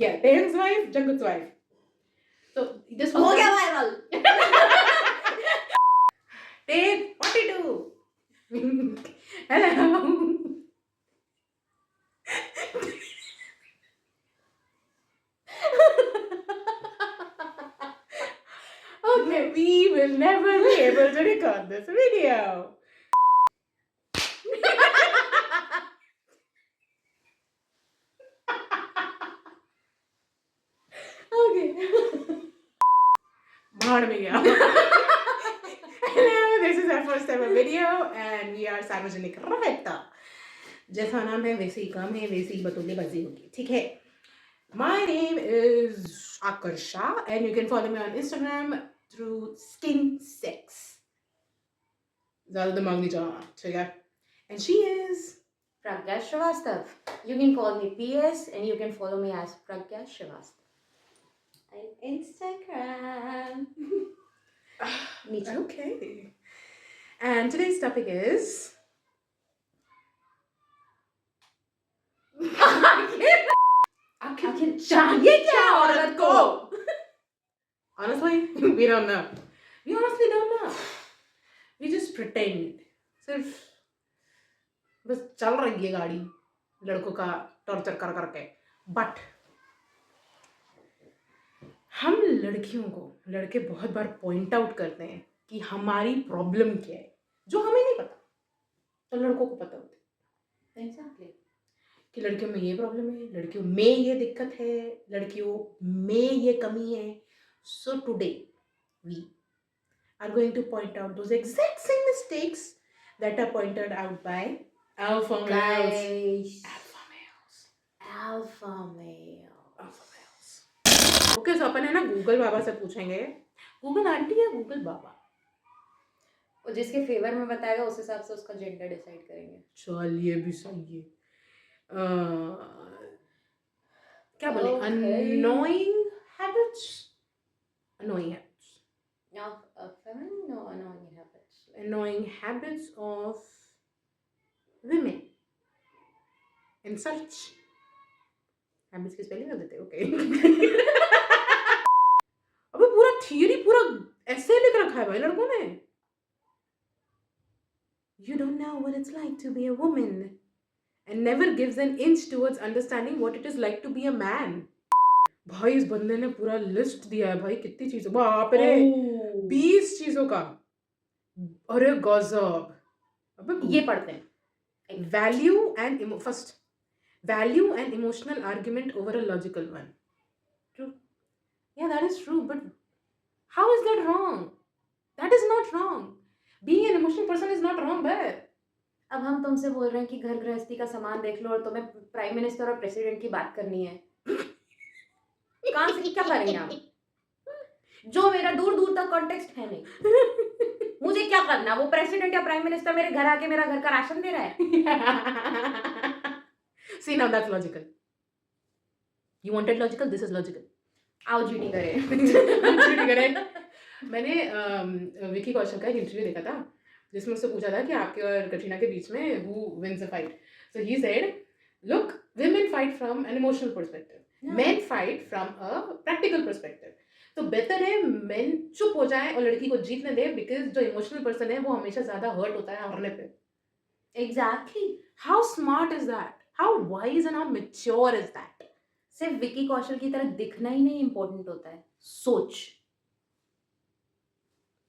Yeah, Taehyung's wife, Jungkook's wife. So this was हो गया viral. Take 42. Hello. Okay, we will never be able to record this video. Okay. भाड़ में गया. Hello, this is our first ever video and we are सार्वजनिक रहता. जैसा नाम है वैसे ही काम है, वैसे ही बतौलेबाजी होगी. ठीक है. My name is Akarsha and you can follow me on Instagram through Skin6. ज़्यादा दिमाग नहीं चलाना, ठीक है? And she is Pragya Shrivastava. You can call me PS and you can follow me as Pragya Shrivastava. On Instagram. Me too. okay. And today's topic is आखिर चाहिए क्या औरत को? Honestly, we don't know. We honestly don't know. We just pretend. सिर्फ बस चल रही है गाड़ी लड़कों का टॉर्चर कर करके. बट हम लड़के बहुत बार पॉइंट आउट करते हैं कि हमारी प्रॉब्लम क्या है जो हमें नहीं पता, तो लड़कों को पता होता है. Exactly. कि लड़कियों में ये प्रॉब्लम है, लड़कियों में ये दिक्कत है, लड़कियों में ये कमी है. So today we are going to point out those exact same mistakes that are pointed out by alpha males. Guys. Alpha males. Alpha male. Alpha males. Okay, so अपन है ना गूगल बाबा से पूछेंगे. गूगल आंटी या Google बाबा? और जिसके favour में बताएगा उस हिसाब से उसका जेंडर डिसाइड करेंगे. चल ये भी सही है. क्या बोले? Okay. Annoying habits. Annoying habits. Feminine? No, annoying habits. Annoying habits of women. And such. Habits की spelling कर देते, okay. अबे पूरा थियरी पूरा ऐसे लिख रखा है भाई लड़कों ने. You don't know what it's like to be a woman and never gives an inch towards understanding what it is like to be a man. भाई इस बंदे ने पूरा लिस्ट दिया है भाई कितनी चीजों. बाप रे 20 चीजों का. अरे गजब. अबे ये पढ़ते हैं. value and emotional argument over a logical one. True. Yeah, that is true, but how is that wrong? That is not wrong. Being an emotional person is not wrong, but अब हम तुमसे बोल रहे हैं कि घर गृहस्थी का सामान देख लो और तुम्हें प्राइम मिनिस्टर और प्रेसिडेंट की बात करनी है. कहाँ से क्या करेंगे आप? जो मेरा दूर दूर तक कॉन्टेक्स्ट है नहीं. मुझे क्या करना? वो प्रेसिडेंट या प्राइम मिनिस्टर मेरे घर आके मेरा घर का राशन दे रहा है. See, now that's logical. You wanted logical? This is logical. आओ जीटी करें. जीटी करें. मैंने विकी कौशल का एक इंटरव्यू देखा था जिसमें उससे पूछा था कि आपके और कटरीना के बीच में who wins a fight. So he said, look, women fight from an emotional perspective. Yeah. Men fight from a practical perspective. तो बेहतर है men चुप हो जाएं और लड़की को जीतने दे because जो इमोशनल पर्सन है वो हमेशा ज्यादा हर्ट होता है हारने पे. Exactly. How smart is that? How wise and how mature is that? सिर्फ विकी कौशल की तरह दिखना ही नहीं इम्पोर्टेंट होता है. सोच.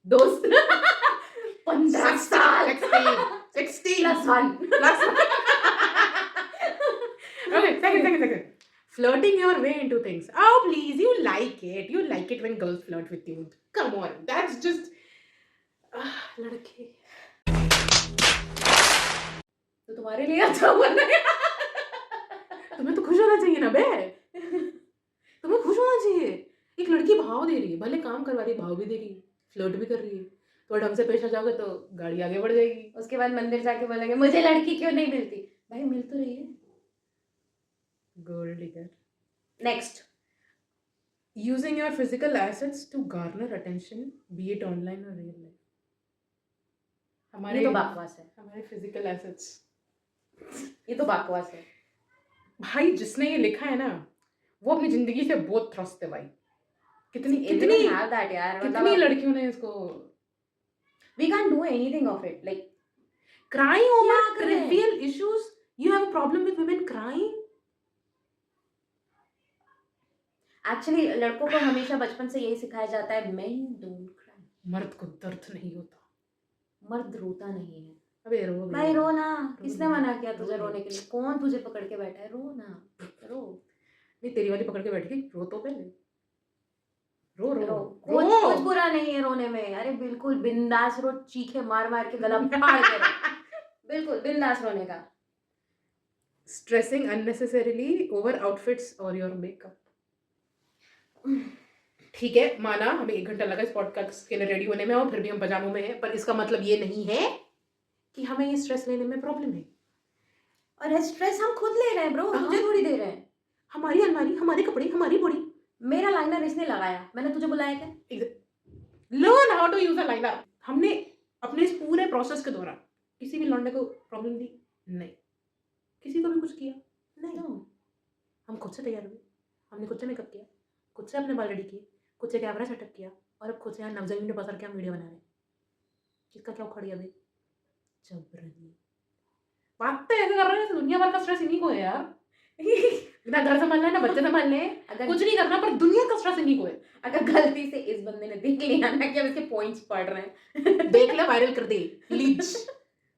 दोस्त 15 साल 16 plus 1. Okay, second. Flirting your way into things. Oh, please, you like it. You like it when girls flirt with you. Come on, that's just लड़के. तो तुम्हारे लिए अच्छा हुआ ना. तुम्हें तो खुश होना चाहिए ना बे. तुम्हें खुश होना चाहिए. एक लड़की भाव दे रही है, भले काम करवा रही है, भाव भी दे रही है, फ्लर्ट भी कर रही है. तो ढंग से पेश आ जाओगे तो गाड़ी आगे बढ़ जाएगी. उसके बाद मंदिर जाके बोलेंगे मुझे लड़की क्यों नहीं मिलती. भाई मिल तो रही है. Gold digger. Next. Using your physical assets to garner attention, be it online or real life. ये तो बकवास है. हमारे physical assets. ये तो बकवास है. भाई जिसने ये लिखा है ना वो अपनी जिंदगी से बहुत त्रस्त है भाई। कितनी Everyone कितनी have that यार, कितनी मतलब लड़कियों ने इसको we can't do anything of it, like crying over क्या करें? trivial issues. You have a problem with women crying? Actually लड़कों को हमेशा बचपन से यही सिखाया जाता है, men don't cry, मर्द को दर्द नहीं होता। मर्द रोता नहीं है। अबे रो बे। भाई रो ना, रो किसने ना, मना किया रो तुझे ना। रोने के लिए? कौन तुझे पकड़ के बैठा है? रो ना, रो नहीं तेरी वाली पकड़ के बैठ गई, रो तो पहले। रो रो रो। रो। कुछ बुरा नहीं है रोने में, अरे बिल्कुल बिंदास रो, चीखे मार मार के गला फाड़ के रो, बिल्कुल बिंदास रोने का। Stressing unnecessarily over outfits or your makeup. ठीक है, माना हमें 1 घंटा लगा इस पॉडकास्ट के लिए रेडी होने में और फिर भी हम पजामों में हैं, पर इसका मतलब ये नहीं है कि हमें ये स्ट्रेस लेने में प्रॉब्लम है। और स्ट्रेस हम खुद ले रहे हैं ब्रो, तुझे थोड़ी दे रहे हैं। हमारी अलमारी, हमारे कपड़े, हमारी बॉडी। मेरा लाइनर इसने लगाया, मैंने तुझे बुलाया क्या? Learn how to use a liner. हमने अपने इस पूरे प्रोसेस के दौरान किसी भी लौंडे को प्रॉब्लम दी नहीं, किसी को भी कुछ किया नहीं। हम खुद से तैयार हुए, हमने खुद से मेकअप किया, खुद से अपने बाल रेडी किए, खुद से कैमरा सेटअप किया और अब खुद से यहाँ नवजमीन में पसर के हम वीडियो बना रहे हैं। किसका क्या उखड़ गया भाई? जबरनी बात तो ऐसे कर रहे हैं जैसे दुनिया भर का स्ट्रेस इन्हीं को है यार। ना घर संभालना है ना बच्चे संभालने हैं, अगर कुछ नहीं करना, पर दुनिया का स्ट्रेस इन्हीं को है। अगर गलती से इस बंदे ने देख लिया ना कि अब इसके पॉइंट्स पढ़ रहे हैं, देख ले, वायरल कर दे please,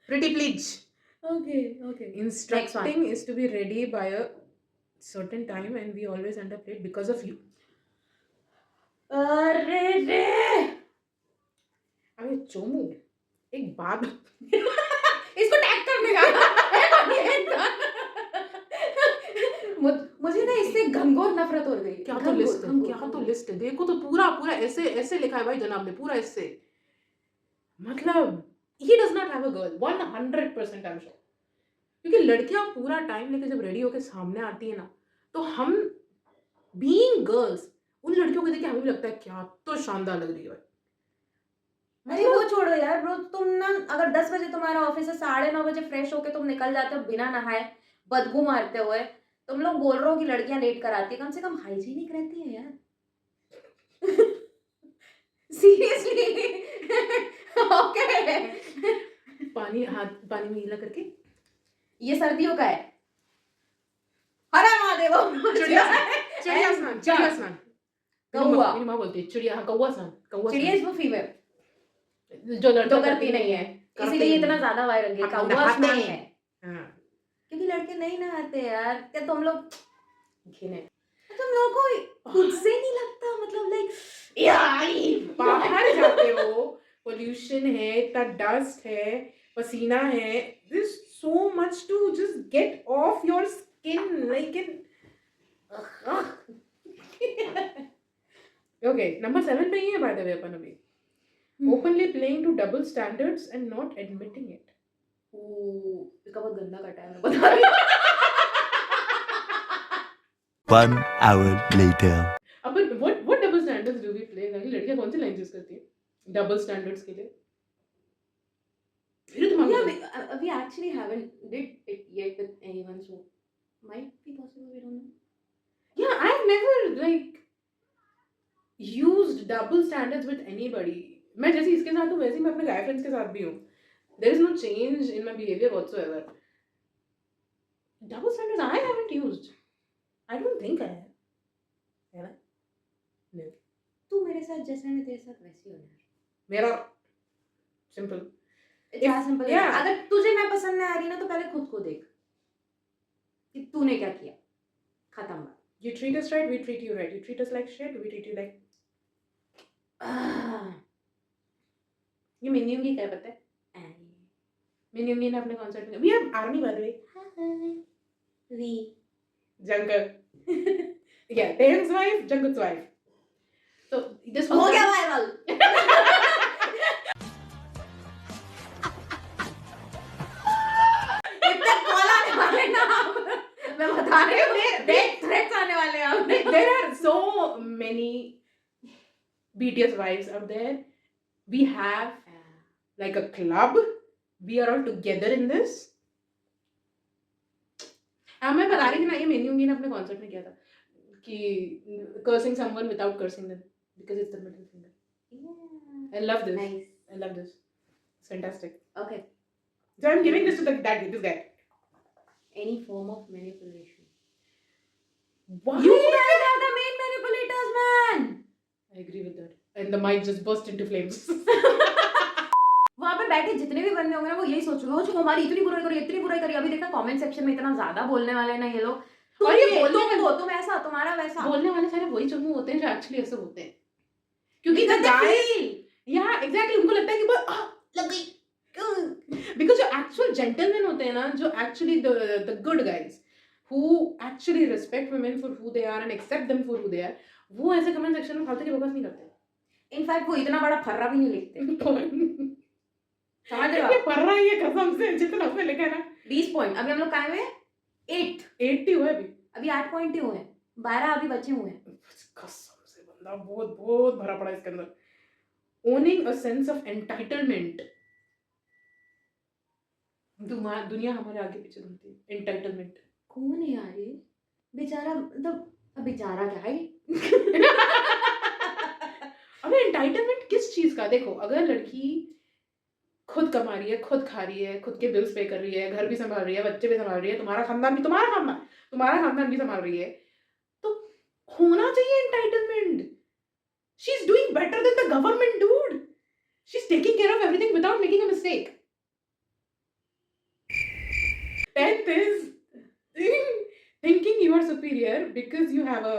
pretty please. okay. Instructing is to be ready by a certain time and we always end up late because of you. अरे रे, अबे चोमू एक बात इसको टैग करने का मुझे ना इससे घनघोर नफरत हो गई। क्या तो लिस्ट है, क्या तो लिस्ट है। देखो तो पूरा पूरा ऐसे ऐसे लिखा है भाई जनाब ने, पूरा ऐसे। मतलब he does not have a girl 100% I'm sure, क्योंकि लड़कियां पूरा टाइम लेके जब रेडी होके सामने आती है ना, तो हम बीइंग गर्ल्स उन लड़कियों को देख के हमें भी लगता है क्या तो शानदार लग रही है। अरे वो छोड़ो यार ब्रो, तुम ना अगर 10 बजे तुम्हारा ऑफिस है, 9:30 बजे फ्रेश होके तुम निकल जाते हो बिना नहाए, बदबू मारते हुए, तुम लोग बोल रहे हो कि लड़कियां लेट कर आती है। कम से कम हाइजीनिक रहती है यार। Seriously okay. पानी में गीला करके, ये सर्दियों का है। हर महादेव। चिड़िया स्नान, चिड़िया स्नान। कौवा, मेरी माँ बोलती है चिड़िया, हाँ कौवा स्नान, कौवा चिड़िया इज फीमेल जो लड़का जो करती नहीं है, इसीलिए इतना ज्यादा वायरल है। कौवा स्नान है क्योंकि लड़के नहीं नहाते यार। क्या तुम लोग घिने, तुम लोगों को खुद से नहीं लगता? मतलब लाइक यार बाहर जाते हो, पोल्यूशन है, इतना डस्ट है, पसीना है, this so much to just get off your skin like in. Okay, number 7 पे ही है बाय द वे अपन अभी। Openly playing to double standards and not admitting it. इसका बहुत गंदा कटा है, मैं बता रही हूँ। 1 hour later. Upon what double standards do we play? लड़कियां कौन सी लाइन यूज करती है डबल स्टैंडर्ड्स के लिए? Yeah, we actually haven't did it yet with anyone, so might be possible, we don't know. Yeah, I've never like used double standards with anybody. मैं जैसे इसके साथ हूँ वैसे ही मैं अपने guy friends के साथ भी हूँ. There is no change in my behavior whatsoever. Double standards I haven't used. I don't think I have. है ना? No. तू मेरे साथ जैसे मैं तेरे साथ वैसे ही हो यार. मेरा simple. इतना सिंपल है. Yeah. अगर तुझे मैं पसंद नहीं आ रही ना तो पहले खुद को देख कि तूने क्या किया. खत्म बात. You treat us right, we treat you right. You treat us like shit, we treat you like. ये मिनियंगी क्या पता है? मिनियंगी ने अपने कॉन्सर्ट में. We have army by the way. We. Jungkook. Yeah, Taehyung's wife, Jungkook's wife. So this हो गया viral. इतने कॉल आने वाले ना मैं बता रही हूँ. डेथ थ्रेट्स आने वाले हैं. There are so many BTS wives out there. We have like a club. We are all together in this. मैं बता रही थी ना ये मिनियंगी ने अपने कॉन्सर्ट में किया था. कि cursing someone without cursing them because it's the middle finger. Yeah. I love this. Nice. I love this. It's fantastic. Okay. So I'm giving this to this guy. Any form of manipulation. Why? You guys are the main manipulators, man. I agree with that. And the mic just burst into flames. वहाँ पे बैठे जितने भी बंदे होंगे ना वो यही सोचेंगे हो हमारी इतनी बुराई करी अभी देखा कमेंट सेक्शन में इतना ज्यादा बोलने वाले ना ये लोग और ये बोलने तुम ऐसा तुम्हारा वैसा बोलने वाले सारे वही चम्मू होते हैं जो एक्चुअली ऐसे होते हैं क्योंकि Because they feel. या एग्जैक्टली उनको लगता है कि बस लग गई बिकॉज जो एक्चुअल जेंटलमैन होते हैं ना जो actually the good guys who actually respect women for who they are and accept them for who they are वो ऐसे कमेंट सेक्शन में फालतू की बकवास नहीं करते इनफैक्ट वो इतना बड़ा फर्रा भी नहीं लिखते समझ रहे हो ये पढ़ रहा है ये कसम से जितना उसने लिखा है ना 20 पॉइंट अभी हम लोग कहाँ हुए 80 हुए अभी 8 पॉइंट ही हुए हैं 12 अभी बचे हुए हैं कसम से बंदा बहुत बहुत भरा पड़ा है इसके अंदर owning a sense of entitlement दुनिया हमारे आगे पीछे घूमती है एंटाइटलमेंट कौन है यार ये बेचारा मतलब बेचारा क्या है अबे एंटाइटलमेंट किस चीज का देखो अगर लड़की खुद कमा रही है खुद खा रही है खुद के बिल्स पे कर रही है घर भी संभाल रही है बच्चे भी संभाल रही है तुम्हारा खानदान भी संभाल रही है तो होना चाहिए entitlement she is doing better than the government dude she is taking care of everything without making a mistake 10th is thinking you are superior because you have a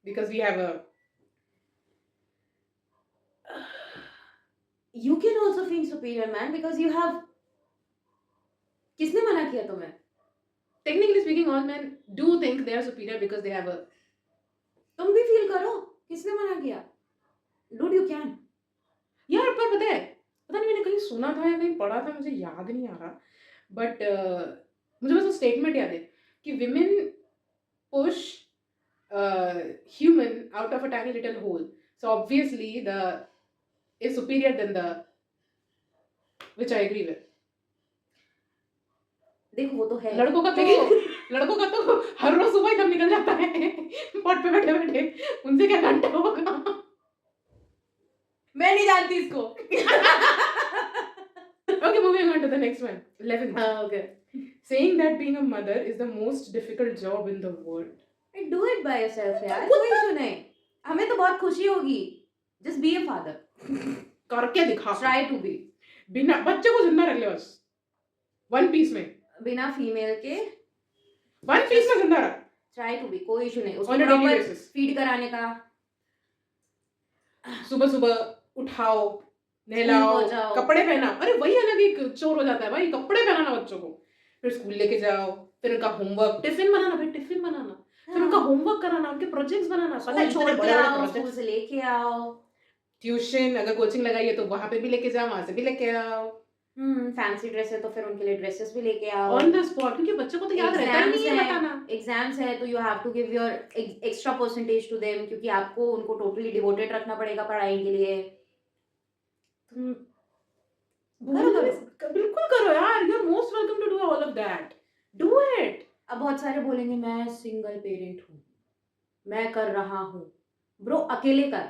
because we have a you can also feel superior man because you have किसने मना किया तुम्हें technically speaking all men do think they are superior because they have a तुम भी feel करो किसने मना किया dude you can यार पर पता नहीं मैंने कहीं सुना था या कहीं पढ़ा था मुझे याद नहीं आ रहा बट मुझे बस वो स्टेटमेंट याद है कि women push human out of a tiny little hole so obviously the is superior than the which I agree with देखो वो तो है लड़कों का तो हर रोज सुबह ही दम निकल जाता है पॉट पे बैठे उनसे क्या घंटा होगा मैं नहीं जानती इसको Okay, moving on to the next one 11 okay saying that being a mother is the most difficult job in the world do it by yourself यार कोई इशू नहीं हमें तो बहुत खुशी होगी just be a father करके दिखा try to be बिना बच्चे को जिंदा रख ले बस वन पीस में बिना फीमेल के वन पीस में जिंदा रख try to be कोई इशू नहीं On उसको a daily proper basis. Feed कराने का सुबह उठाओ नहलाओ स्कूल पहुंचाओ। कपड़े पहनाओ अरे वही अलग एक चोर हो जाता है भाई कपड़े पहनाना बच्चों को फिर स्कूल लेके जाओ फिर उनका होमवर्क टिफिन बनाना फिर उनका होमवर्क कराना उनके प्रोजेक्ट्स बनाना पता है छोड़ इतने के बड़े-बड़े आओ स्कूल प्रोजेक्ट्स से लेके आओ ट्यूशन अगर कोचिंग लगाई है तो वहां पे भी लेके जाओ वहां से भी लेके आओ फैंसी ड्रेस है तो फिर उनके लिए ड्रेसेस भी लेके आओ ऑन द स्पॉट क्योंकि बच्चों को तो याद रहता ही नहीं है बताना एग्जाम्स है तो you have to give your extra percentage to them क्योंकि आपको उनको टोटली डिवोटेड रखना पड़ेगा पढ़ाई के लिए बिल्कुल करो यार you are most welcome to do all of that do it अब बहुत सारे बोलेंगे मैं सिंगल पेरेंट हूँ मैं कर रहा हूँ ब्रो अकेले कर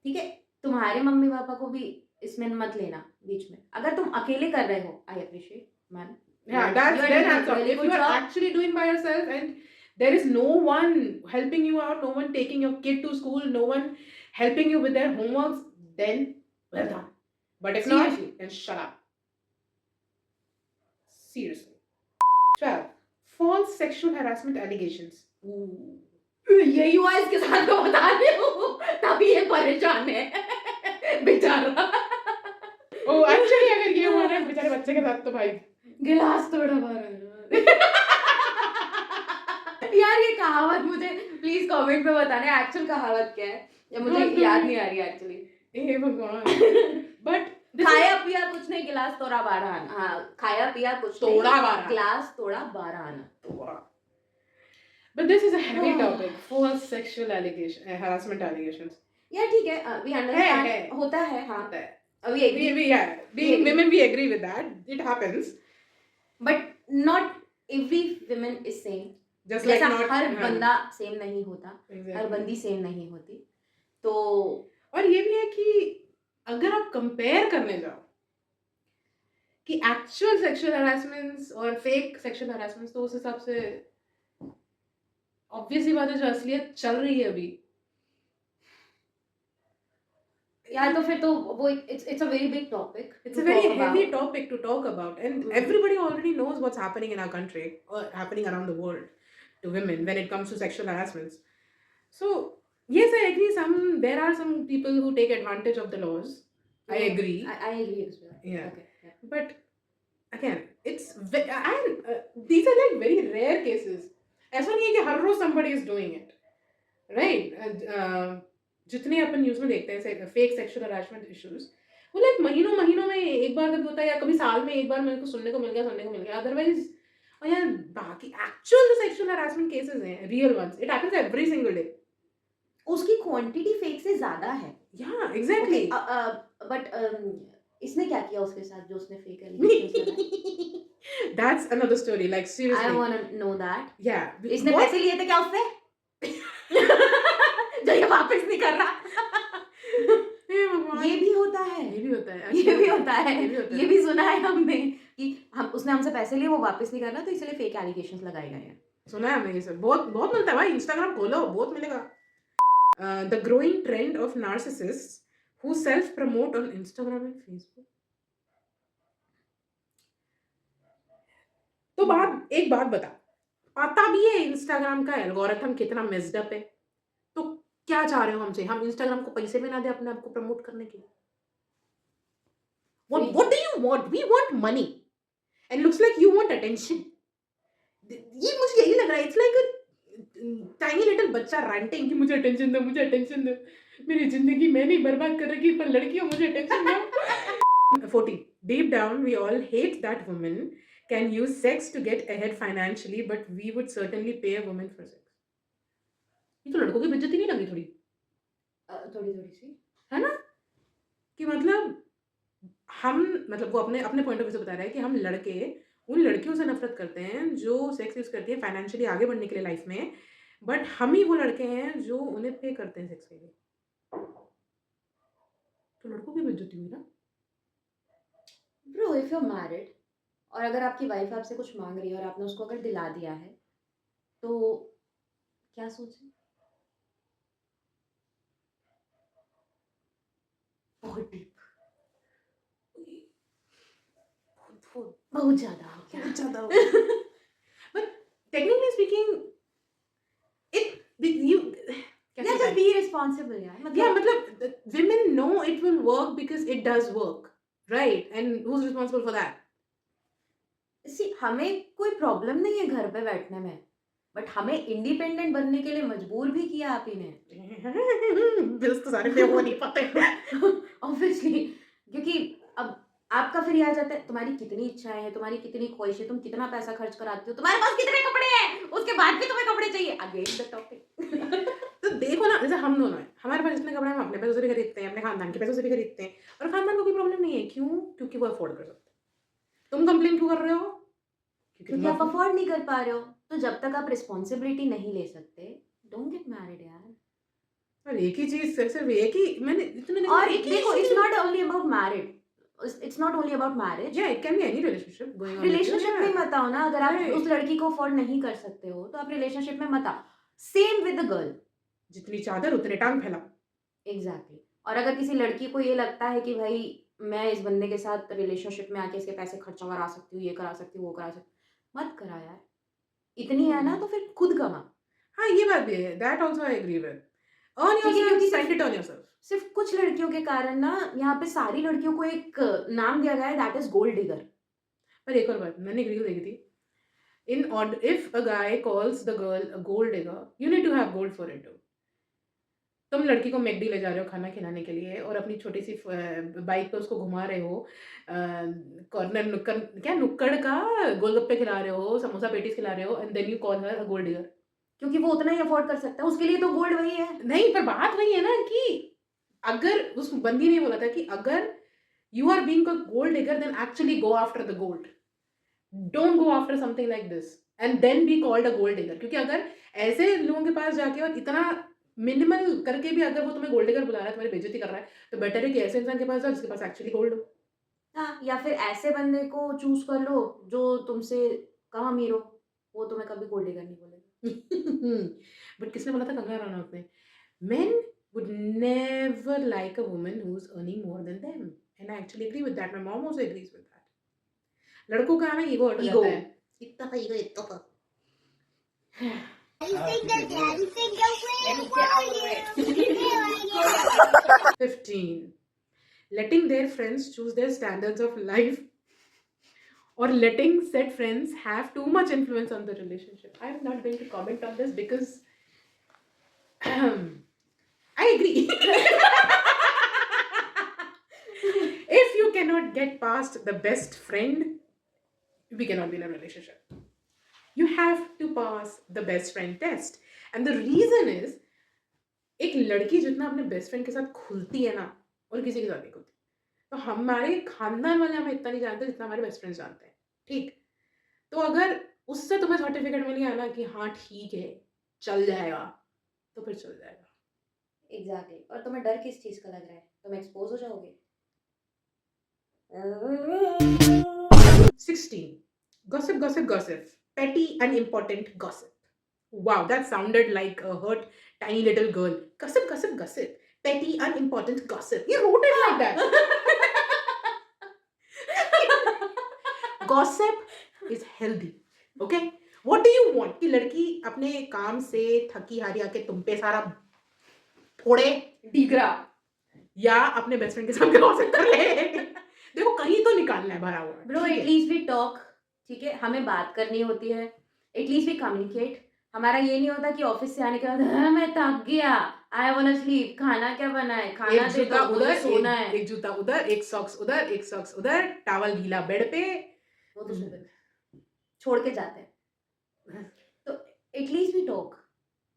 ठीक है तुम्हारे मम्मी पापा को भी इसमें मत लेना बीच में अगर तुम अकेले कर रहे हो I appreciate man Yeah, that's really if you are actually doing by yourself and there is no one helping you out, no one taking your kid to school, no one helping you with their homeworks, then well done. But if Seriously. not, then shut up. Seriously. 12. False sexual harassment allegations. यही हुआ इसके साथ तो बता रही हूँ तभी ये परेशान है बेचारा Oh, actually अगर ये हुआ ना बेचारे बच्चे के साथ तो भाई गिलास तोड़ा बारा यार ये कहावत मुझे प्लीज कमेंट में बताना एक्चुअल कहावत क्या है या मुझे याद नहीं आ रही एक्चुअली हे भगवान but खाया पिया कुछ नहीं गिलास तोड़ा 12 आना हाँ खाया पिया कुछ तोड़ा नहीं 12 गिलास तोड़ा 12 आना But this is a heavy topic. False sexual harassment allegations. यार ठीक है we understand है। होता है हाँ होता है। we agree Being women, we agree with that. It happens. but not every women is same, Just like जैसा not हर हाँ, बंदा सेम नहीं होता, हर exactly. बंदी सेम नहीं होती. तो और ये भी है कि अगर आप कंपेयर करने जाओ कि एक्चुअल सेक्सुअल हरासमेंट्स और फेक सेक्सुअल हरासमेंट्स, तो उस हिसाब से ऑब्वियसली बात है जो असलियत चल रही है अभी. या तो फिर तो वो it's a very big topic, It's a very heavy topic to talk about, and everybody already knows what's happening in our country or happening around the world to women when it comes to sexual harassments. So yes, I agree. There are some people who take advantage of the laws. I agree. I agree as well. Yeah. Okay. Yeah. But again, these are like very rare cases. ऐसा नहीं है कि हर रोज somebody is doing it, right? जितने अपन news में देखते हैं fake sexual harassment issues, वो like महीनों महीनों में एक बार कभी होता है, या कभी साल में एक बार मेरे को सुनने को मिल गया अदरवाइज. और यार बाकी एक्चुअल जो सेक्सुअल हरासमेंट केसेस हैं, real ones, it happens every single day. उसकी क्वांटिटी फेक से ज्यादा है. या एग्जैक्टली. बट इसने क्या किया उसके साथ जो उसने फेक एलिगेशंस लगाए? That's another story, like I seriously. want to know that. या इसने पैसे लिए थे क्या उससे? जो ये वापस नहीं कर रहा. ये भी होता है. ये भी होता है. ये भी होता है. ये भी होता है. ये भी सुना है हमने कि उसने हमसे पैसे लिए, वो वापस नहीं कर रहा, तो इसलिए फेक एलिगेशंस लगाए गए हैं. सुना है हमने ये सब. बहुत बहुत मिलता है भाई. इंस्टाग्राम खोलो, बहुत मिलेगा. The growing trend of narcissists who self-promote on Instagram and Facebook. तो एक बात बता, पता भी है इंस्टाग्राम का एल्गोरिथम कितना मेस्ड अप है, तो क्या चाह रहे हो हमसे? हम इंस्टाग्राम को पैसे भी ना दे अपने आप को प्रमोट करने के लिए? What do you want? We want money. And looks like you want attention. ये मुझे यही लग रहा है. It's like a tiny little बच्चा ranting कि मुझे attention दो, मुझे attention दो. मेरी जिंदगी मैं नहीं बर्बाद कर रही, पर लड़कियों मुझे attention दो. 40. Deep down, we all hate that women can use sex to get ahead financially, but we would certainly pay a woman for sex. ये तो लड़कों की बेइज्जती नहीं लगी थोड़ी? थोड़ी सी है ना? कि मतलब वो अपने पॉइंट ऑफ व्यू से बता रहा है कि हम लड़के उन लड़कियों से नफरत करते हैं जो सेक्स यूज करती हैं फाइनेंशियली आगे बढ़ने के लिए लाइफ में, बट हम ही वो लड़के हैं जो उन्हें पे करते हैं सेक्स के लिए. तो लड़कों की बेइज्जती हुई ना. Bro, if you are married और अगर आपकी वाइफ आपसे कुछ मांग रही है और आपने उसको अगर दिला दिया है, तो क्या सोचें? बहुत डीप, बहुत ज्यादा हो गया. But technically speaking, just be responsible यार. मतलब women know it will work because it does work, right? And who's responsible for that? See, हमें कोई प्रॉब्लम नहीं है घर पे बैठने में, बट हमें इंडिपेंडेंट बनने के लिए मजबूर भी किया आप ही ने. बिल्स तो सारे पे वो नहीं पाते. ऑब्वियसली, क्योंकि अब आपका फिर आ जाता है तुम्हारी कितनी इच्छाएं हैं, तुम्हारी कितनी ख्वाहिशें, तुम कितना पैसा खर्च कराते हो, तुम्हारे पास कितने कपड़े हैं, उसके बाद भी तुम्हें कपड़े चाहिए. Again the topic. तो देखो ना, जैसे हम दोनों हैं, हमारे पास इतने कपड़े हम अपने पैसों से भी खरीदते हैं, अपने खानदान के पैसों से भी खरीदते हैं, और खानदान को कोई प्रॉब्लम नहीं है. क्यों? क्योंकि वो अफोर्ड कर सकते हैं. तुम कंप्लेन क्यों कर रहे हो? क्योंकि आप अफोर्ड नहीं कर पा रहे हो. तो जब तक आप रिस्पॉन्सिबिलिटी नहीं ले सकते, डोंट गेट मैरिड यार. और एक ही चीज सिर्फ एक ही मैंने इतने और देखो, it's not only about married, it's not only about marriage. या it can be any relationship going on. Relationship में मत आओ ना. अगर आप उस लड़की को अफोर्ड नहीं कर सकते हो तो आप रिलेशनशिप में मत आओ. Same with the girl. जितनी चादर उतने टांग फैला. एग्जैक्टली. और अगर किसी लड़की को ये लगता है कि भाई मैं इस बंदे के साथ रिलेशनशिप में आके इसके पैसे खर्चा करा सकती हूँ, ये करा सकती हूँ, वो करा सकती हूँ, मत करा यार. इतनी है ना तो फिर खुद कमा. हाँ, ये बात भी है. That also I agree with. Earn yourself, spend it on yourself. सिर्फ कुछ लड़कियों के कारण ना यहाँ पे सारी लड़कियों को एक नाम दिया गया है, दैट इज गोल्ड डिगर. पर एक और बात, मैंने एक रील देखी थी. If a guy calls the girl a gold digger, you need to have gold for it too. तुम लड़की को मैकडी ले जा रहे हो खाना खिलाने के लिए और अपनी छोटी सी बाइक पे उसको घुमा रहे हो, कॉर्नर नुक्कड़ का गोलगप्पे खिला रहे हो, समोसा पेटीज खिला रहे हो, and then you call her a gold digger. क्योंकि वो उतना ही अफोर्ड कर सकता है, उसके लिए तो गोल्ड वही है. नहीं, पर बात वही है ना कि अगर उस बंदी ने बोला था कि अगर you are being a gold digger then actually go after the gold. Don't go after something like this and then be called a gold digger, क्योंकि अगर ऐसे लोगों के पास जाके और इतना मिनिमल करके भी अगर वो तुम्हें गोल्ड डिगर बुला रहा है, तुम्हारी बेइज्जती कर रहा है, तो बेटर है कि ऐसे इंसान के पास जाओ जिसके पास एक्चुअली गोल्ड हो। हाँ, या फिर ऐसे बंदे को चूज कर लो जो तुमसे कम अमीर हो, वो तुम्हें कभी गोल्ड डिगर नहीं बोलेगा। बट किसने बोला था? कंगना रनौत ने, men would never like a woman who's earning more than them, and I actually agree with that. My mom also agrees with that. लड़कों का ना ईगो हट Ego. जाता है, इतना का ईगो, इतना का। हाँ, 15. Letting their friends choose their standards of life, or letting said friends have too much influence on the relationship. I am not going to comment on this because I agree. If you cannot get past the best friend, we cannot be in a relationship. You have to pass the best friend test. And the reason is, एक लड़की जितना अपने best friend के साथ खुलती है ना, और किसी के साथ नहीं खुलती। तो हमारे खानदान वाले हमें इतना नहीं जानते जितना हमारे बेस्ट फ्रेंड्स जानते हैं, ठीक? तो अगर उससे तुम्हें सर्टिफिकेट मिल गया ना कि हाँ ठीक है, चल जाएगा, तो फिर चल जाएगा। एग्जैक्टली। और तुम्हें डर किस चीज का लग रहा है? तुम एक्सपोज हो जाओगे। 16. Gossip, gossip, gossip. Petty, unimportant gossip. Wow, that sounded like a hurt, tiny little girl. Gossip, gossip, gossip. Petty, unimportant gossip. You wrote it like that. Gossip is healthy. Okay? What do you want? कि लड़की अपने काम से थकी हारी आके तुम पे सारा फोड़े डिगरा, या अपने बेस्ट फ्रेंड के साथ गॉसिप कर ले? देखो, कहीं तो निकालना है भरा हुआ। ब्रो एटलीस्ट वी टॉक, ठीक है? हमें बात करनी होती है, एटलीस्ट वी कम्युनिकेट। हमारा ये नहीं होता कि ऑफिस से आने के बाद हाँ मैं थक गया, आई वांट टू स्लीप, खाना क्या बना है, खाना एक दे जूता दो, उधर, मुझे सोना है। एक जूता उधर, एक सॉक्स उधर, एक सॉक्स उधर, टॉवल गीला बेड पे, वो तो सुबह छोड़ के जाते हैं। तो एटलीस्ट वी टॉक।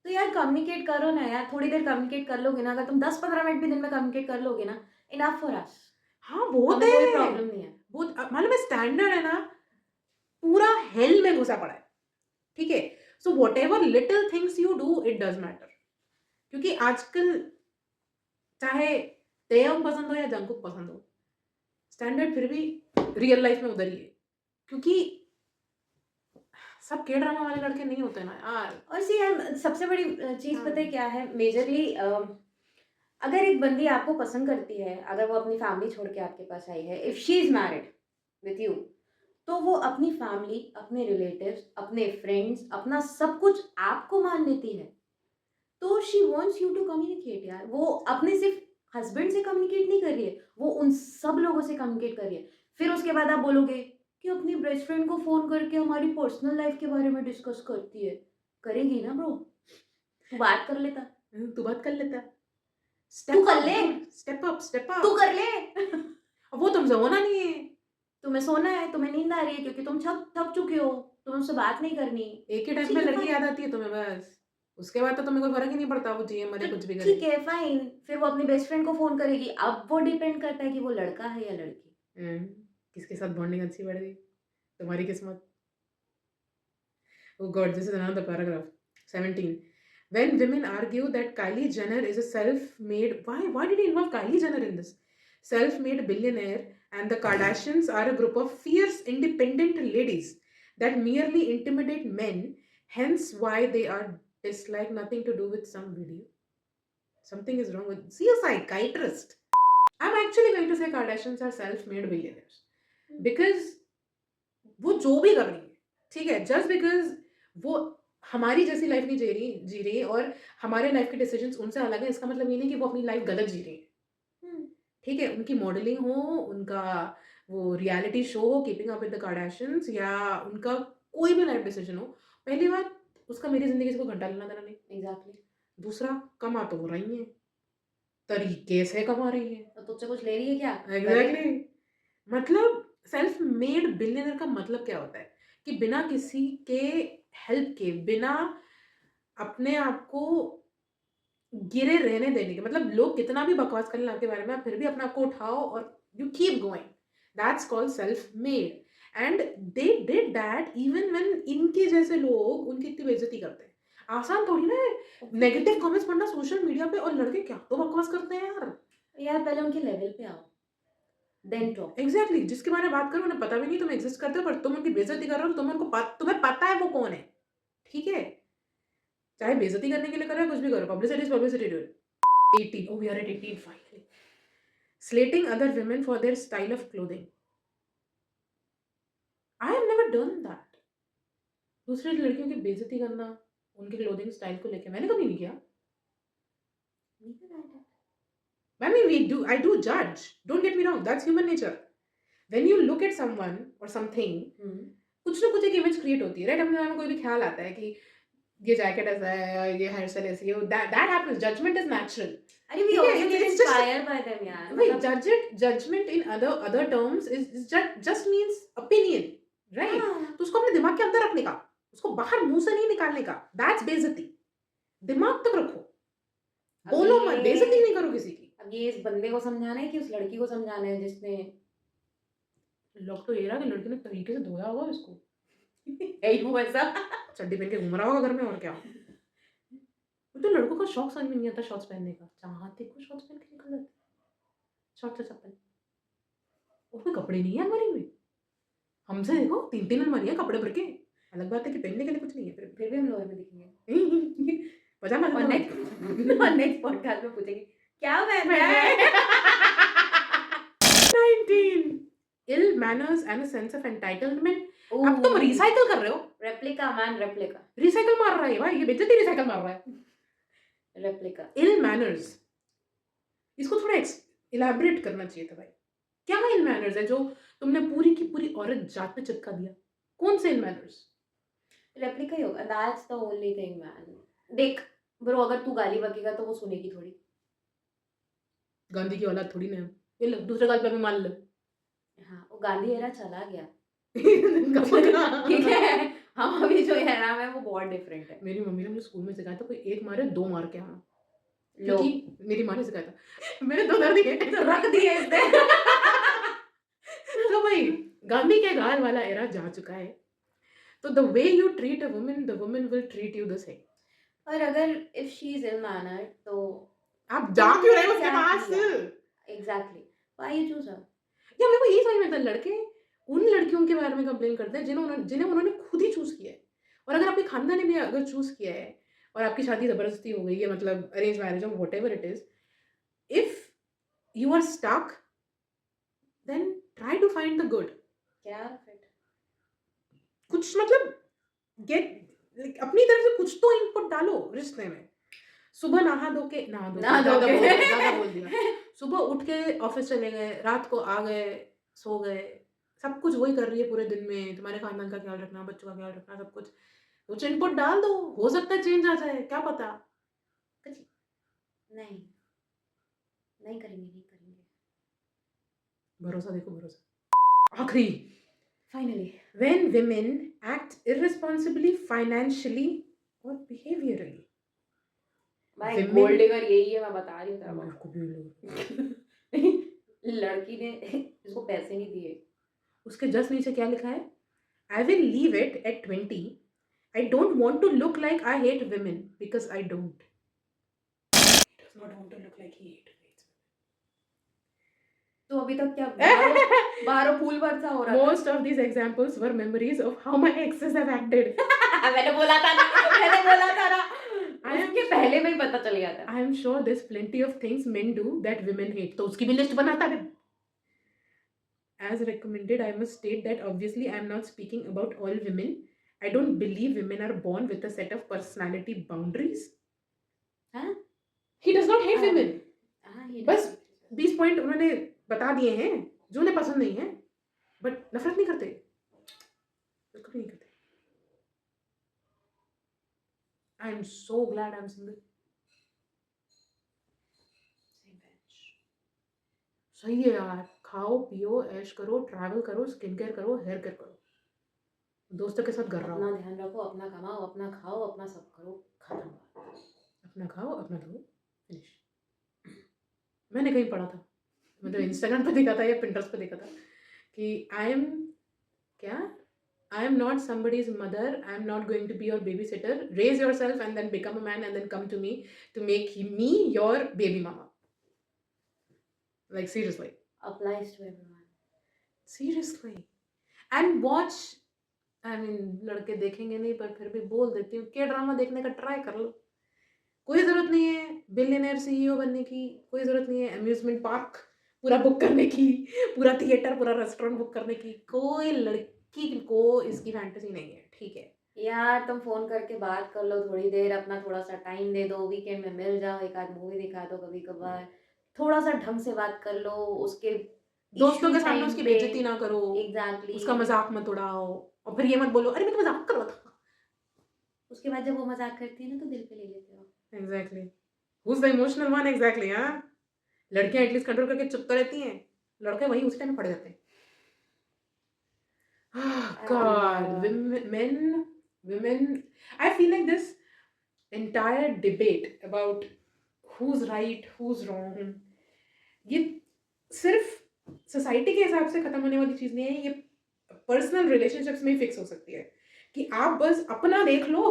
तो यार कम्युनिकेट करो ना यार, थोड़ी देर कम्युनिकेट कर लोगे ना, अगर तुम 10-15 मिनट भी दिन में कम्युनिकेट कर लोगे ना, इनफ फॉर अस। हाँ बहुत हमें है, कोई प्रॉब्लम नहीं है। बहुत मालूम है, स्टैंडर्ड है ना पूरा हेल में घुसा पड़ा है, ठीक है? So whatever little things you do, it does matter. क्योंकि आजकल चाहे तेयम पसंद हो या जंकुक पसंद हो, स्टैंडर्ड फिर भी रियल लाइफ में उधर ही है, क्योंकि सब के ड्रामा वाले लड़के नहीं होते ना यार। और सी यार सबसे बड़ी चीज पता है क्या है मेजरली, अगर एक बंदी आपको पसंद करती है, अगर वो अपनी फैमिली छोड़ के आपके पास आई है, if she is married with you, तो वो अपनी फैमिली, अपने रिलेटिव्स, अपने फ्रेंड्स, अपना सब कुछ आपको मान लेती है। तो she wants you to communicate यार। वो अपने सिर्फ हस्बैंड से कम्युनिकेट नहीं कर रही है, वो उन सब लोगों से कम्युनिकेट कर रही है। फिर उसके बाद आप बोलोगे कि अपनी बेस्ट फ्रेंड को फोन करके हमारी पर्सनल लाइफ के बारे में डिस्कस करती है। करेगी ना ब्रो, तू बात कर लेता, तू बात कर लेता, तू कर ले, स्टेप अप, स्टेप अप, तू कर ले। वो तुमसे होना नहीं है। तुम्हें सोना है, तुम्हें नींद आ रही है क्योंकि तुम थक चुके हो, तुम्हें उससे बात नहीं करनी। एक ही टाइम पे लड़की याद आती है तुम्हें बस, उसके बाद तो तुम्हें कोई फर्क ही नहीं पड़ता, वो जिए मरे कुछ भी करे। ठीक है फाइन, फिर वो अपनी बेस्ट फ्रेंड को फोन करेगी। अब वो डिपेंड करता है कि वो लड़का है या लड़की। किसके साथ बॉन्डिंग अच्छी बढ़ गई, तुम्हारी किस्मत। Oh God, this is another paragraph. 17. When women argue that Kylie Jenner is a self-made, why did he involve Kylie Jenner in this? Self-made billionaire, and the Kardashians are a group of fierce, independent ladies that merely intimidate men, hence why they are disliked, nothing to do with some video. Something is wrong with, see a psychiatrist. I'm actually going to say Kardashians are self-made billionaires. Because वो जो भी कर रही है, ठीक है, just because वो हमारी जैसी लाइफ नहीं जी रही और हमारे लाइफ के डिसीजंस उनसे अलग है, इसका मतलब ये नहीं कि वो अपनी लाइफ गलत जी रही है, ठीक है? उनकी मॉडलिंग हो, उनका वो रियलिटी शो हो keeping up with the Kardashians, या उनका कोई भी लाइफ डिसीजन हो, पहली बात उसका मेरी जिंदगी से कोई घंटा लेना देना नहीं। एग्जैक्टली। दूसरा, कमा तो वो रही है, तरीके से कमा रही है, तो तुझसे कुछ ले रही है क्या? एग्जैक्टली। मतलब सेल्फ मेड बिलियनर का मतलब क्या होता है कि बिना किसी के हेल्प के, बिना अपने आप को गिरे रहने देने के, मतलब लोग कितना भी बकवास कर लें आपके बारे में, आप फिर भी अपने आप को उठाओ और you keep going, that's called self made. And they did that even when इनके जैसे लोग उनकी इतनी बेइज्जती करते हैं। आसान थोड़ी ना है नेगेटिव कमेंट्स पढ़ना सोशल मीडिया पे, और लड़के क्या तो बकवास करते हैं यार। यार पहले उनके लेवल पे आओ, देन टॉक। एग्जैक्टली जिसके बारे में बात करो उन्हें पता भी नहीं तुम एग्जिस्ट करते हो, पर तुम उनकी बेइज्जती कर रहे हो, तुम्हें पता है वो कौन है, ठीक है? चाहे बेइज्जती करने के लिए करो या कुछ भी करो, publicity is publicity do. 18, oh we are at 18 finally. Slating other women for their style of clothing. I have never done that. दूसरी लड़कियों की बेइज्जती करना उनके क्लोथिंग स्टाइल को लेके मैंने कभी नहीं किया। I mean, I do judge. Don't get me wrong. That's human nature. When you look at someone or something, कुछ ना कुछ एक इमेज क्रिएट होती है, राइट? अपने दिमाग में कोई भी ख्याल आता है कि ये जैकेट ऐसा है, ये हेयर स्टाइल ऐसी है, that happens. Judgment is natural. अरे we also get inspired by them यार। Wait, judgment in other terms is just means opinion, right? तो उसको अपने दिमाग के अंदर रखने का, उसको बाहर मुंह से नहीं निकालने का। That's बेइज्जती। दिमाग तक रखो, बोलो मत, बेइज्जती नहीं करो किसी की। अब ये इस बंदे को समझाना है कि उस लड़की को समझाना है जिसने लॉक तो ये रहा कि लड़की ने तरीके से धोया होगा इसको, यही वो ऐसा चड्डी पहन के घूम रहा होगा घर में, और क्या। तो लड़कों का शौक समझ में नहीं आता शॉर्ट्स पहनने का, चाहते को शॉर्ट्स पहन के निकल जाते, शॉर्ट्स से चप्पल, उसमें कपड़े नहीं है अलमारी में। हमसे देखो 3 अलमारी है कपड़े भर के, अलग बात है कि पहनने के लिए कुछ नहीं है, फिर भी हम लोअर में दिखेंगे। पजामा और नेक्स्ट पॉडकास्ट में पूछेंगे क्या पहना है। 19 ill manners and a sense of entitlement. अब तुम रिसाइकल कर रहे हो, रेप्लिका मैन, रेप्लिका रिसाइकल मार रहा है भाई, ये बेइज्जती रिसाइकल मार रहा है। रेप्लिका ill manners, इसको थोड़ा इलैबोरेट करना चाहिए था भाई। क्या ill manners है जो तुमने पूरी की पूरी औरत जात पे चिपका दिया? कौन से ill manners? रेप्लिका ही होगा, that's the only thing man. देख ब्रो, अगर तू गाली बकेगा तो वो सुनेगी थोड़ी। गांधी की औलाद थोड़ी ना है, ये लो दूसरे गाल पे भी मान लो। हाँ, वो गांधी एरा चला गया, ठीक है। हम अभी जो एरा है वो बहुत डिफरेंट है। मेरी मम्मी ने मुझे स्कूल में सिखाया था, कोई एक मारे 2 मार के आना, क्योंकि मेरी माँ ने सिखाया था। मेरे 2 दर्द है तो रख दिए इसने। तो भाई गांधी के गाल वाला एरा जा चुका है, तो the way you treat a woman, the woman will treat you the same. और अगर if she is ill mannered तो आप जा क्यों रहे हो उसके पास? Exactly, why you choose her? या मेरे को यही समझ में आता है, लड़के उन लड़कियों के बारे में कंप्लेन करते हैं जिन्हें उन्होंने खुद ही चूज किया है। और अगर आपके खानदान ने भी अगर चूज किया है और आपकी शादी जबरदस्ती हो गई है, मतलब अरेंज मैरिज और whatever it is, if you are stuck then try to find the good. क्या फिट कुछ मतलब गेट अपनी तरफ से कुछ तो इनपुट डालो रिश्ते में। सुबह नहा धो के ज्यादा बोल दिया। सुबह उठ के ऑफिस चले गए, रात को आ गए, सो गए, सब कुछ वही कर रही है पूरे दिन में, तुम्हारे खानदान का ख्याल रखना, बच्चों का ख्याल रखना, सब कुछ इनपुट डाल दो, हो सकता है चेंज आ जाए, क्या पता। नहीं करेंगे। भरोसा देखो, भरोसा। आखिरी, finally, when women act irresponsibly financially or behaviorally। भाई गोल्ड डिगर यही है, मैं बता रही हूँ तेरा बाप को भी लड़की ने इसको पैसे नहीं दिए। उसके जस्ट नीचे क्या लिखा है? I will leave it at 20. I don't want to look like I hate women because I don't. He does not want to look like he hates women. तो अभी तक क्या बाहरों फूल बरसा हो रहा था। Most of these examples were memories of how my exes have acted. मैंने बोला था ना उसके पहले में ही पता चल गया था। I am sure there's plenty of things men do that women hate. तो उसकी भी लिस्ट बनाता है। As recommended, I must state that obviously I am not speaking about all women. I don't believe women are born with a set of personality boundaries. हाँ? He does not hate women. बस 20 point उन्होंने बता दिए हैं जो उन्हें पसंद नहीं है, बट नफरत नहीं करते, बिल्कुल नहीं करते। I am so glad I am single. सही है यार, खाओ पियो ऐश करो, ट्रैवल करो, स्किन केयर करो, हेयर केयर करो, दोस्तों के साथ घर रहो, अपना ध्यान रखो, अपना कमाओ, अपना खाओ, अपना सब करो, खत्म। अपना खाओ, अपना धो, फिनिश। मैंने कहीं पढ़ा था, मतलब इंस्टाग्राम पे देखा था या पिंटरेस्ट पे देखा था कि I am I am not somebody's mother. I am not going to be your babysitter. Raise yourself and then become a man and then come to me to make me your baby mama. Like seriously. Applies to everyone. Seriously. And watch. I mean, लड़के देखेंगे नहीं पर फिर भी बोल देती हूँ के ड्रामा देखने का ट्राई कर लो. कोई ज़रूरत नहीं है बिलियनर सीईओ बनने की. कोई ज़रूरत नहीं है अम्यूजमेंट पार्क पूरा बुक करने की, पूरा थिएटर पूरा रेस्टोरेंट बुक करने की. कोई लड़की को इसकी फैंटेसी नहीं है. ठीक है यार तुम फोन करके बात कर लो थोड़ी देर, अपना थोड़ा सा टाइम दे दो, वीकेंड में मिल जाओ, एक आध मूवी दिखा दो कभी कभार, थोड़ा सा ढंग से बात कर लो. उसके दोस्तों के सामने उसकी बेइज्जती ना करो. एग्जैक्टली. उसका मजाक मत उड़ाओ और फिर ये मत बोलो अरे मैं तो मजाक कर रहा था. उसके बाद जब वो मजाक करती है ना तो दिल पे ले लेते हो. Exactly. Who's the emotional one exactly? हाँ लड़कियां एटलीस्ट कंट्रोल करके चुप तो रहती हैं. लड़के वही उसी टाइम पड़ जाते हैं. God, women. I feel like this entire debate about who's right, who's wrong, ये सिर्फ सोसाइटी के हिसाब से खत्म होने वाली चीज नहीं है. ये पर्सनल रिलेशनशिप्स में फिक्स हो सकती है कि आप बस अपना देख लो.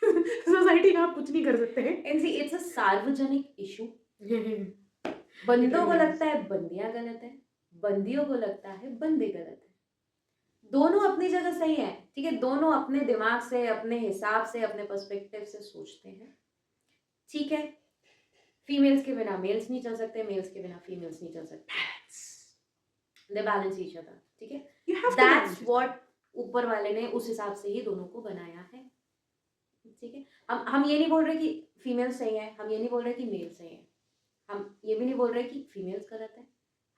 सोसाइटी का आप कुछ नहीं कर सकते हैं. एंड सी इट्स अ सार्वजनिक इशू. बंदों को लगता है बंदियां गलत है, बंदियों को लगता है बंदे गलत है. दोनों अपनी जगह सही है. ठीक है, दोनों अपने दिमाग से, अपने हिसाब से, अपने पर्सपेक्टिव से सोचते हैं. ठीक है, फीमेल्स के बिना मेल्स नहीं चल सकते, मेल्स के बिना फीमेल्स नहीं चल सकते. दे बैलेंस ईच अदर. ठीक है, दैट्स व्हाट ऊपर वाले ने उस हिसाब से ही दोनों को बनाया है. ठीक है, हम ये नहीं बोल रहे कि फीमेल सही है, हम ये नहीं बोल रहे कि मेल सही है, हम ये भी नहीं बोल रहे कि फीमेल्स गलत है.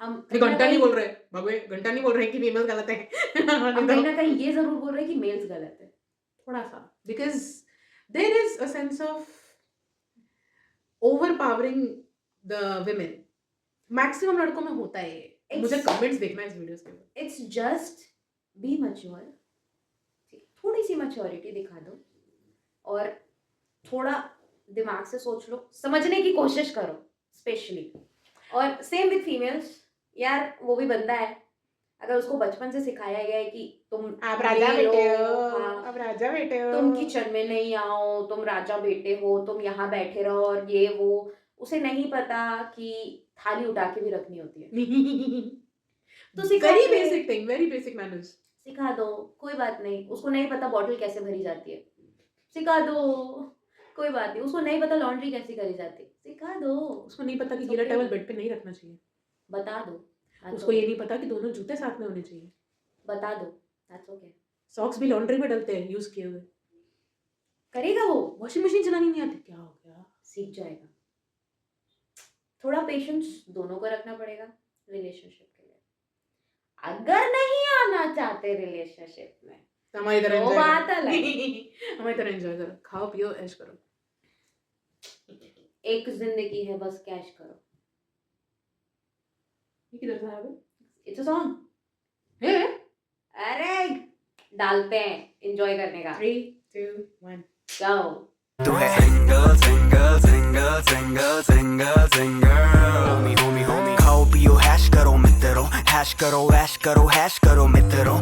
हम घंटा नहीं बोल रहे भगवे, घंटा नहीं बोल रहे कि फीमेल गलत है. हम कहीं ना कहीं ये जरूर बोल रहे हैं कि मेल्स गलत है थोड़ा सा. Because there is a sense of overpowering the women. Maximum लड़कों में होता है ये. मुझे कमेंट्स देखना है इस वीडियोस के. It's just be mature. थोड़ी सी मैच्योरिटी दिखा दो और थोड़ा दिमाग से सोच लो, समझने की कोशिश करो स्पेशली. और सेम विद फीमेल्स. यार वो भी बंदा है, अगर उसको बचपन से सिखाया गया है कि तुम आप राजा बेटे हो, हाँ, आप राजा बेटे हो, तुम किचन में नहीं आओ, तुम राजा बेटे हो, तुम यहाँ बैठे रहो और ये वो, उसे नहीं पता कि थाली उठा के भी रखनी होती है. तो सिखा वेरी दो. Basic thing, very basic manners. सिखा दो, कोई बात नहीं. उसको नहीं पता बॉटल कैसे भरी जाती है, सिखा दो, कोई बात नहीं. उसको नहीं पता लॉन्ड्री कैसे करी जाती है, सिखा दो. उसको नहीं पता कि गीला टॉवल बेड पे नहीं रखना चाहिए, बता दो. उसको ये नहीं पता कि दोनों जूते साथ में होने चाहिए, बता दो. That's okay. सॉक्स भी लॉन्ड्री में डलते हैं यूज किए हुए. करेगा वो. वॉशिंग मशीन चलानी नहीं आती, क्या हो गया, सीख जाएगा. थोड़ा पेशेंस दोनों को रखना पड़ेगा रिलेशनशिप के लिए. अगर नहीं आना चाहते रिलेशनशिप में तो हमारी तरह वो enjoy बात करो. अलग. हमारी तरह एंजॉय करो, खाओ पियो ऐश करो. एक जिंदगी है, बस कैश करो. ये किधर से आया बे? It's a song. है अरे डालते हैं एंजॉय करने का. 3 2 1 जाओ. तू है single single single single single single. Homi Homi Homi खाओ पियो हैश करो मित्रों, हैश करो मित्रों.